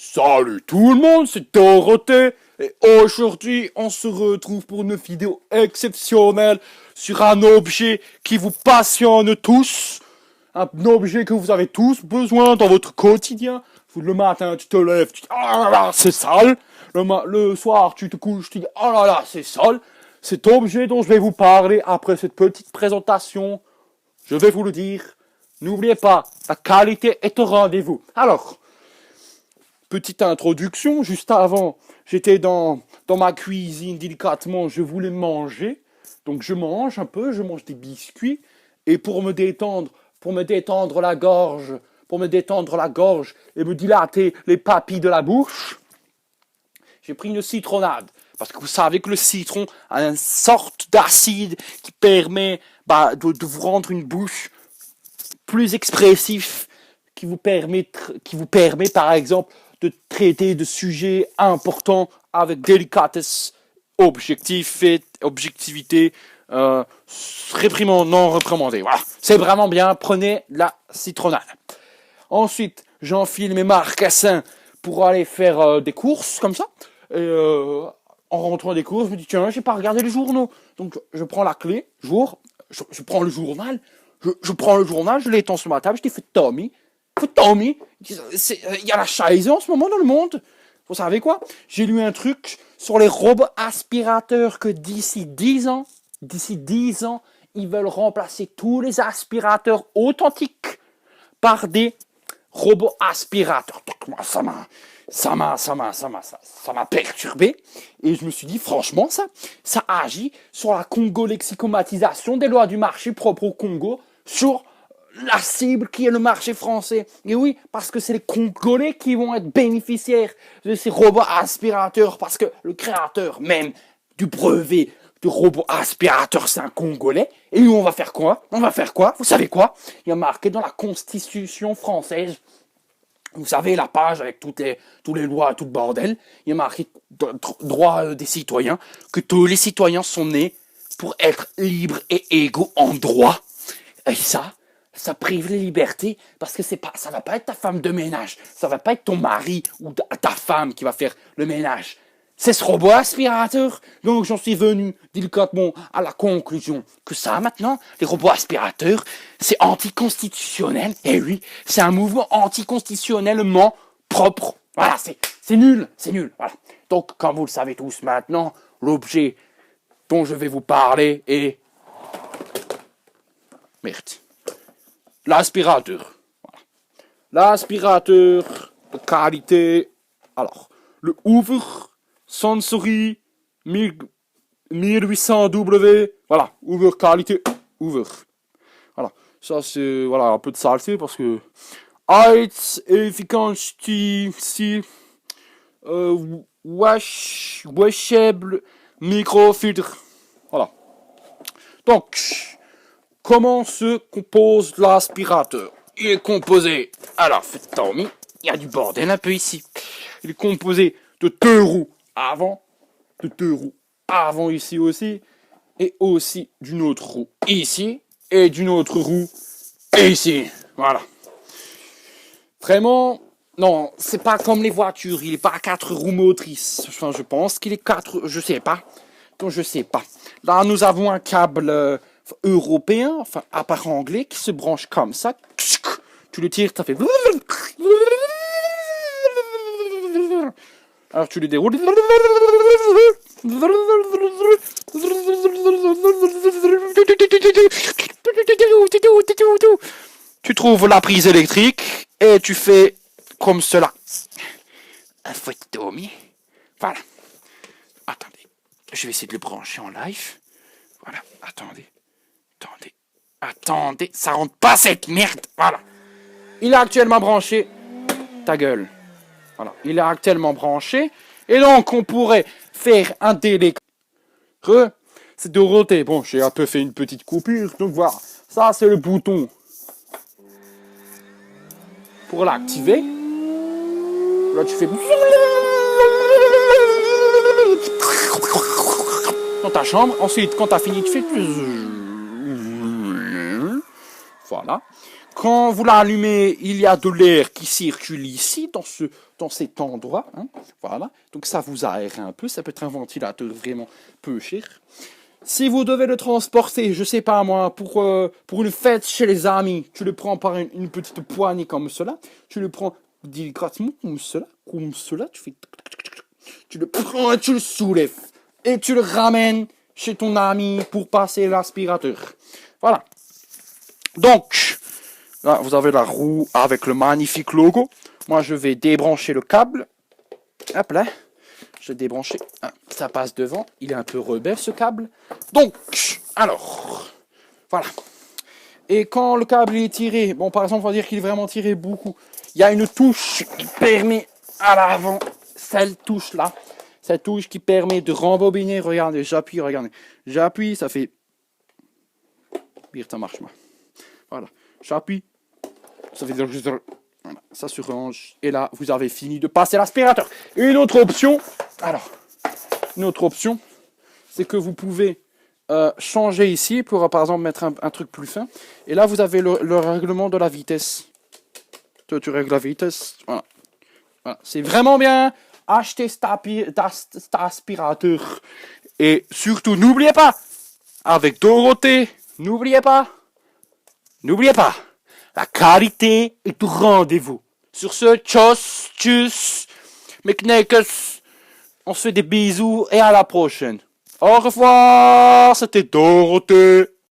Salut tout le monde, c'est Dorothée et aujourd'hui on se retrouve pour une vidéo exceptionnelle sur un objet qui vous passionne tous, un objet que vous avez tous besoin dans votre quotidien. Le matin tu te lèves, tu dis oh là là c'est sale, le soir tu te couches, tu dis oh là là c'est sale. Cet objet dont je vais vous parler après cette petite présentation, je vais vous le dire, n'oubliez pas, la qualité est au rendez-vous. Alors, petite introduction, juste avant, j'étais dans ma cuisine délicatement, je voulais manger. Donc je mange un peu, je mange des biscuits. Et pour me détendre la gorge et me dilater les papilles de la bouche, j'ai pris une citronnade. Parce que vous savez que le citron a une sorte d'acide qui permet de vous rendre une bouche plus expressive, qui vous permet par exemple de traiter de sujets importants avec délicatesse, objectivité, non réprimandé. Voilà, c'est vraiment bien, prenez la citronnade. Ensuite, j'enfile mes mocassins pour aller faire des courses, comme ça. Et en rentrant des courses, je me dis, tiens, j'ai pas regardé les journaux. Donc, je prends la clé, je prends le journal, je l'étends sur ma table, je dis, fais Tommy, il y a la chaise en ce moment dans le monde. Vous savez quoi? J'ai lu un truc sur les robots aspirateurs que d'ici 10 ans, ils veulent remplacer tous les aspirateurs authentiques par des robots aspirateurs. Donc, moi, ça m'a perturbé. Et je me suis dit, franchement, ça agit sur la congo-lexicomatisation des lois du marché propre au Congo, sur la cible qui est le marché français. Et oui, parce que c'est les Congolais qui vont être bénéficiaires de ces robots aspirateurs, parce que le créateur même du brevet du robot aspirateur, c'est un Congolais. Et nous, on va faire quoi? Vous savez quoi? Il y a marqué dans la Constitution française, vous savez, la page avec toutes les lois, tout le bordel, il y a marqué droit des citoyens, que tous les citoyens sont nés pour être libres et égaux en droit. Et ça prive les libertés, parce que ça va pas être ta femme de ménage, ça va pas être ton mari ou ta femme qui va faire le ménage. C'est ce robot aspirateur. Donc j'en suis venu délicatement à la conclusion que ça maintenant, les robots aspirateurs, c'est anticonstitutionnel. Et oui, c'est un mouvement anticonstitutionnellement propre. Voilà, c'est nul. Voilà. Donc, comme vous le savez tous maintenant, l'objet dont je vais vous parler est l'aspirateur. Voilà. L'aspirateur de qualité. Alors, le Hoover Sensory 1800W. Voilà, Hoover qualité Hoover. Voilà, ça c'est un peu de saleté parce que height, efficiency, washable, microfiltre. Voilà. Donc, comment se compose l'aspirateur? Il est composé, alors faites Tommy, il y a du bordel un peu ici. Il est composé de deux roues avant ici aussi, et aussi d'une autre roue ici, et d'une autre roue ici. Voilà. Vraiment, non, c'est pas comme les voitures, il est pas à 4 roues motrices. Enfin, je pense qu'il est 4, je sais pas. Là, nous avons un câble européen, enfin, à part anglais, qui se branche comme ça. Tu le tires, ça fait... Alors, tu le déroules. Tu trouves la prise électrique et tu fais comme cela. Un Tommy. Voilà. Attendez. Je vais essayer de le brancher en live. Voilà. Attendez. Ça rentre pas cette merde. Voilà. Il est actuellement branché. Ta gueule. Voilà. Il est actuellement branché. Et donc, on pourrait faire un délai. C'est Dorothée. Bon, j'ai un peu fait une petite coupure. Donc, voilà. Ça, c'est le bouton pour l'activer. Là, tu fais... dans ta chambre. Ensuite, quand tu as fini, tu fais... Voilà. Quand vous l'allumez, il y a de l'air qui circule ici, dans cet endroit. Hein. Voilà. Donc ça vous aère un peu. Ça peut être un ventilateur vraiment peu cher. Si vous devez le transporter, je sais pas moi, pour une fête chez les amis, tu le prends par une petite poignée comme cela. Tu le prends délicatement comme cela. Tu fais... Tu le prends et tu le soulèves. Et tu le ramènes chez ton ami pour passer l'aspirateur. Voilà. Donc, là, vous avez la roue avec le magnifique logo. Moi, je vais débrancher le câble. Hop là. Je vais débrancher. Ça passe devant. Il est un peu rebelle, ce câble. Donc, alors, voilà. Et quand le câble est tiré, bon, par exemple, on va dire qu'il est vraiment tiré beaucoup. Il y a une touche qui permet à l'avant, cette touche-là, cette touche qui permet de rembobiner. Regardez, j'appuie, regardez. J'appuie, ça fait... Pire, ça marche, moi. Voilà. J'appuie. Ça fait... Voilà, ça se range. Et là, vous avez fini de passer l'aspirateur. Une autre option. Alors, une autre option, c'est que vous pouvez changer ici pour, par exemple, mettre un truc plus fin. Et là, vous avez le règlement de la vitesse. Tu règles la vitesse. Voilà. Voilà. C'est vraiment bien. Achetez cet aspirateur. Et surtout, n'oubliez pas, avec Dorothée, n'oubliez pas, la qualité est au rendez-vous. Sur ce, tchuss, meknekes, on se fait des bisous et à la prochaine. Au revoir, c'était Dorothée.